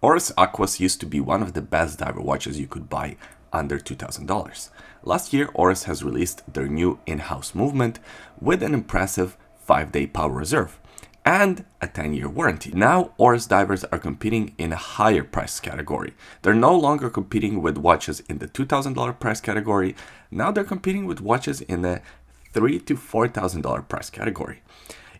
Oris Aquis used to be one of the best diver watches you could buy under $2,000. Last year, Oris has released their new in-house movement with an impressive 5-day power reserve and a 10-year warranty. Now, Oris divers are competing in a higher price category. They're no longer competing with watches in the $2,000 price category. Now they're competing with watches in the $3,000 to $4,000 price category.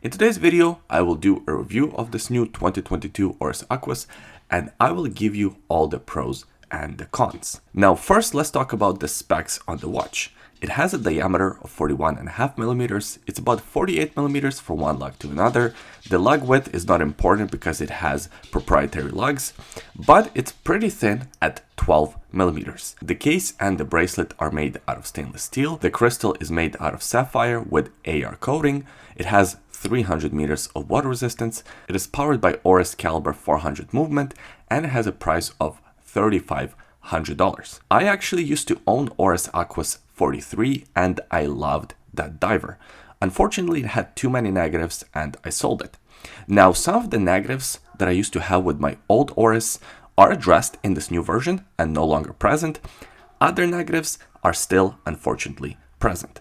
In today's video, I will do a review of this new 2022 Oris Aquis, and I will give you all the pros and the cons. Now, first, let's talk about the specs on the watch. It has a diameter of 41.5 millimeters. It's about 48 millimeters from one lug to another. The lug width is not important because it has proprietary lugs, but it's pretty thin at 12 millimeters. The case and the bracelet are made out of stainless steel. The crystal is made out of sapphire with AR coating. It has 300 meters of water resistance. It is powered by Oris Calibre 400 movement, and it has a price of $3,500. I actually used to own Oris Aquis 43 and I loved that diver. Unfortunately, it had too many negatives and I sold it. Now, some of the negatives that I used to have with my old Oris are addressed in this new version and no longer present. Other negatives are still, unfortunately, present.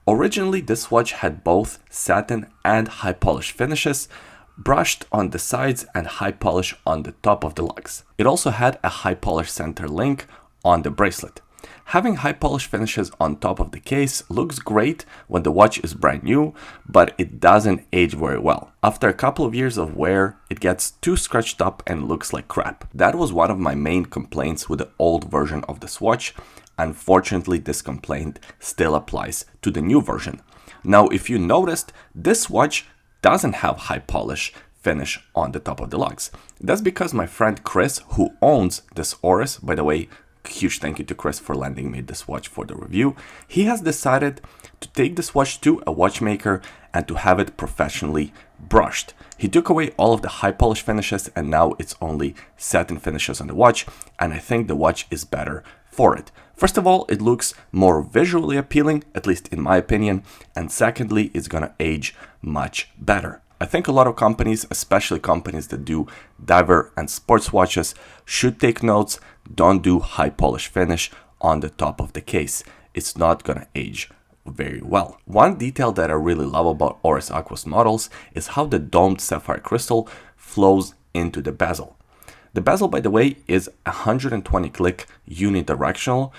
Originally, this watch had both satin and high polish finishes, brushed on the sides and high polish on the top of the lugs. It also had a high polish center link on the bracelet. Having high polish finishes on top of the case looks great when the watch is brand new, but it doesn't age very well. After a couple of years of wear, it gets too scratched up and looks like crap. That was one of my main complaints with the old version of this watch. Unfortunately, this complaint still applies to the new version. Now, if you noticed, this watch doesn't have high polish finish on the top of the lugs. That's because my friend Chris, who owns this Oris, by the way, huge thank you to Chris for lending me this watch for the review, he has decided to take this watch to a watchmaker and to have it professionally brushed. He took away all of the high polish finishes and now it's only satin finishes on the watch, and I think the watch is better for it. First of all, it looks more visually appealing, at least in my opinion, and secondly, it's gonna age much better. I think a lot of companies, especially companies that do diver and sports watches, should take notes. Don't do high polish finish on the top of the case. It's not gonna age very well. One detail that I really love about Oris Aquis models is how the domed sapphire crystal flows into the bezel. The bezel, by the way, is 120 click unidirectional.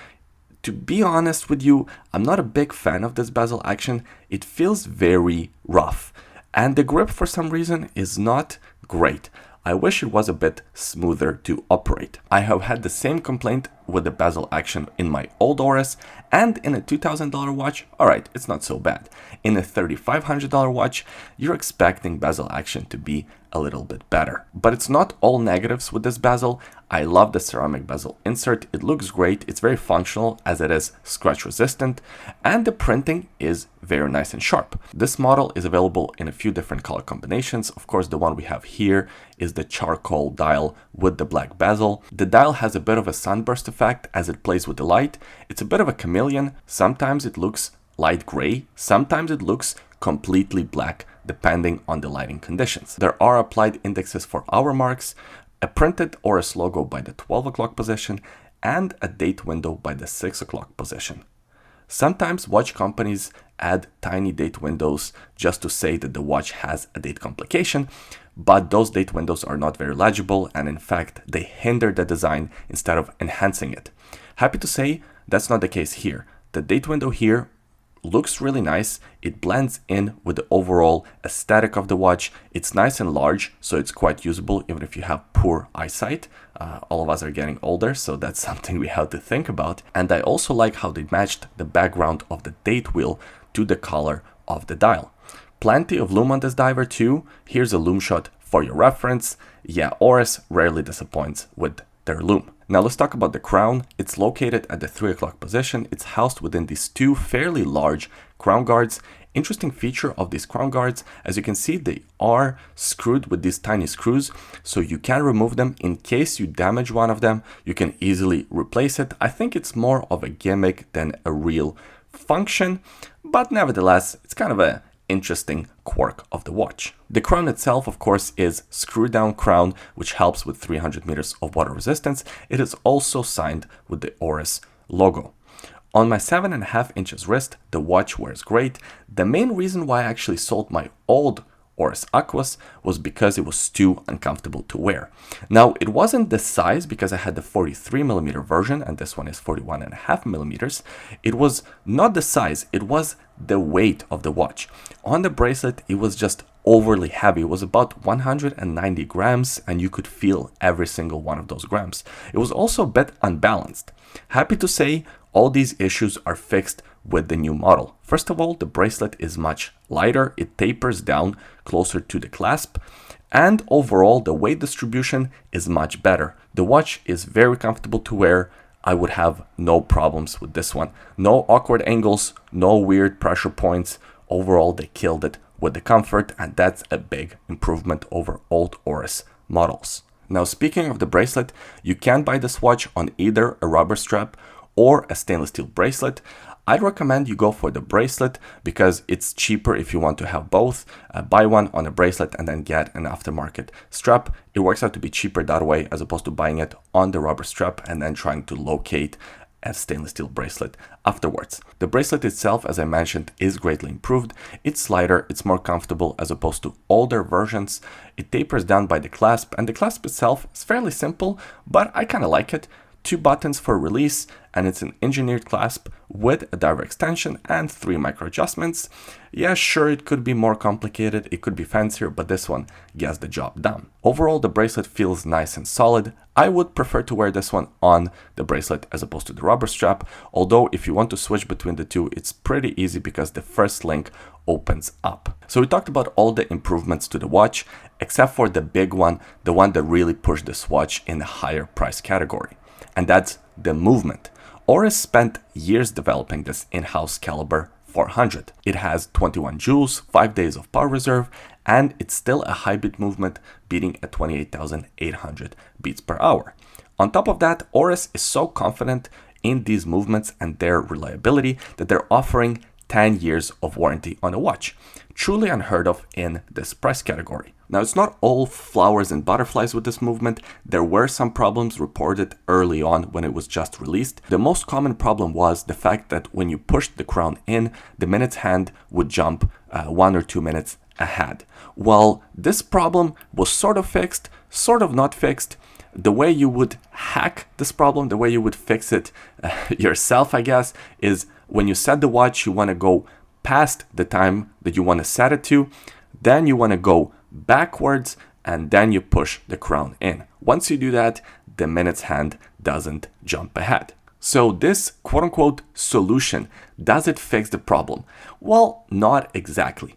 To be honest with you, I'm not a big fan of this bezel action. It feels very rough, and the grip for some reason is not great. I wish it was a bit smoother to operate. I have had the same complaint with the bezel action in my old Oris, and in a $2,000 watch, alright, it's not so bad. In a $3,500 watch, you're expecting bezel action to be a little bit better. But it's not all negatives with this bezel. I love the ceramic bezel insert. It looks great. It's very functional as it is scratch resistant, and the printing is very nice and sharp. This model is available in a few different color combinations. Of course, the one we have here is the charcoal dial with the black bezel. The dial has a bit of a sunburst effect as it plays with the light. It's a bit of a chameleon. Sometimes it looks light gray, sometimes it looks completely black, depending on the lighting conditions. There are applied indexes for hour marks, a printed Oris logo by the 12 o'clock position, and a date window by the 6 o'clock position. Sometimes watch companies add tiny date windows just to say that the watch has a date complication, but those date windows are not very legible, and in fact, they hinder the design instead of enhancing it. Happy to say that's not the case here. The date window here looks really nice. It blends in with the overall aesthetic of the watch. It's nice and large, so it's quite usable even if you have poor eyesight. All of us are getting older, so that's something we have to think about. And I also like how they matched the background of the date wheel to the color of the dial. Plenty of lume on this diver too. Here's a lume shot for your reference. Yeah, Oris rarely disappoints with their lume. Now let's talk about the crown. It's located at the 3 o'clock position. It's housed within these two fairly large crown guards. Interesting feature of these crown guards, as you can see, they are screwed with these tiny screws, so you can remove them. In case you damage one of them, you can easily replace it. I think it's more of a gimmick than a real function, but nevertheless, it's kind of a interesting quirk of the watch. The crown itself, of course, is screw-down crown, which helps with 300 meters of water resistance. It is also signed with the Oris logo. On my 7.5 inches wrist, the watch wears great. The main reason why I actually sold my old Oris Aquis was because it was too uncomfortable to wear. Now, it wasn't the size because I had the 43mm version and this one is 41.5mm. It was not the size, it was the weight of the watch. On the bracelet, it was just overly heavy. It was about 190 grams and you could feel every single one of those grams. It was also a bit unbalanced. Happy to say all these issues are fixed with the new model. First of all, the bracelet is much lighter. It tapers down closer to the clasp. And overall, the weight distribution is much better. The watch is very comfortable to wear. I would have no problems with this one. No awkward angles, no weird pressure points. Overall, they killed it with the comfort, and that's a big improvement over old Oris models. Now, speaking of the bracelet, you can buy this watch on either a rubber strap or a stainless steel bracelet. I'd recommend you go for the bracelet because it's cheaper if you want to have both. Buy one on a bracelet and then get an aftermarket strap. It works out to be cheaper that way as opposed to buying it on the rubber strap and then trying to locate a stainless steel bracelet afterwards. The bracelet itself, as I mentioned, is greatly improved. It's lighter, it's more comfortable as opposed to older versions. It tapers down by the clasp, and the clasp itself is fairly simple, but I kind of like it. 2 buttons for release, and it's an engineered clasp with a diver extension and 3 micro adjustments. Yeah, sure, it could be more complicated, it could be fancier, but this one gets the job done. Overall, the bracelet feels nice and solid. I would prefer to wear this one on the bracelet as opposed to the rubber strap, although if you want to switch between the two, it's pretty easy because the first link opens up. So we talked about all the improvements to the watch, except for the big one, the one that really pushed this watch in the higher price category. And that's the movement. Oris spent years developing this in-house Calibre 400. It has 21 joules, 5 days of power reserve, and it's still a high beat movement, beating at 28,800 beats per hour. On top of that, Oris is so confident in these movements and their reliability that they're offering 10 years of warranty on a watch. Truly unheard of in this price category. Now, it's not all flowers and butterflies with this movement. There were some problems reported early on when it was just released. The most common problem was the fact that when you pushed the crown in, the minutes hand would jump 1 or 2 minutes ahead. Well, this problem was sort of fixed, sort of not fixed. The way you would hack this problem, the way you would fix it yourself, I guess, is when you set the watch, you want to go past the time that you want to set it to, then you want to go backwards, and then you push the crown in. Once you do that, the minutes hand doesn't jump ahead. So this quote-unquote solution, does it fix the problem? Well, not exactly.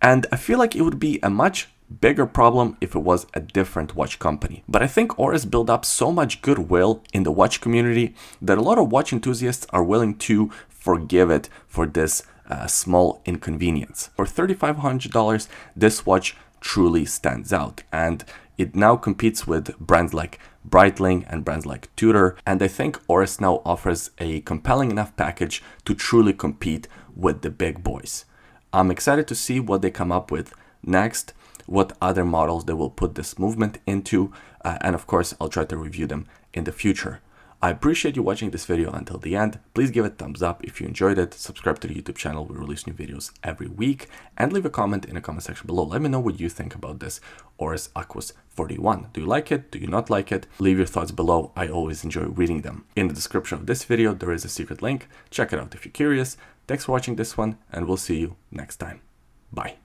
And I feel like it would be a much bigger problem if it was a different watch company. But I think Oris built up so much goodwill in the watch community that a lot of watch enthusiasts are willing to forgive it for this small inconvenience. For $3,500, this watch truly stands out, and it now competes with brands like Breitling and brands like Tudor, and I think Oris now offers a compelling enough package to truly compete with the big boys. I'm excited to see what they come up with next, what other models they will put this movement into, and of course I'll try to review them in the future. I appreciate you watching this video until the end. Please give it a thumbs up if you enjoyed it, subscribe to the YouTube channel, we release new videos every week, and leave a comment in the comment section below. Let me know what you think about this Oris Aquis 41. Do you like it? Do you not like it? Leave your thoughts below. I always enjoy reading them. In the description of this video, there is a secret link. Check it out if you're curious. Thanks for watching this one, and we'll see you next time. Bye.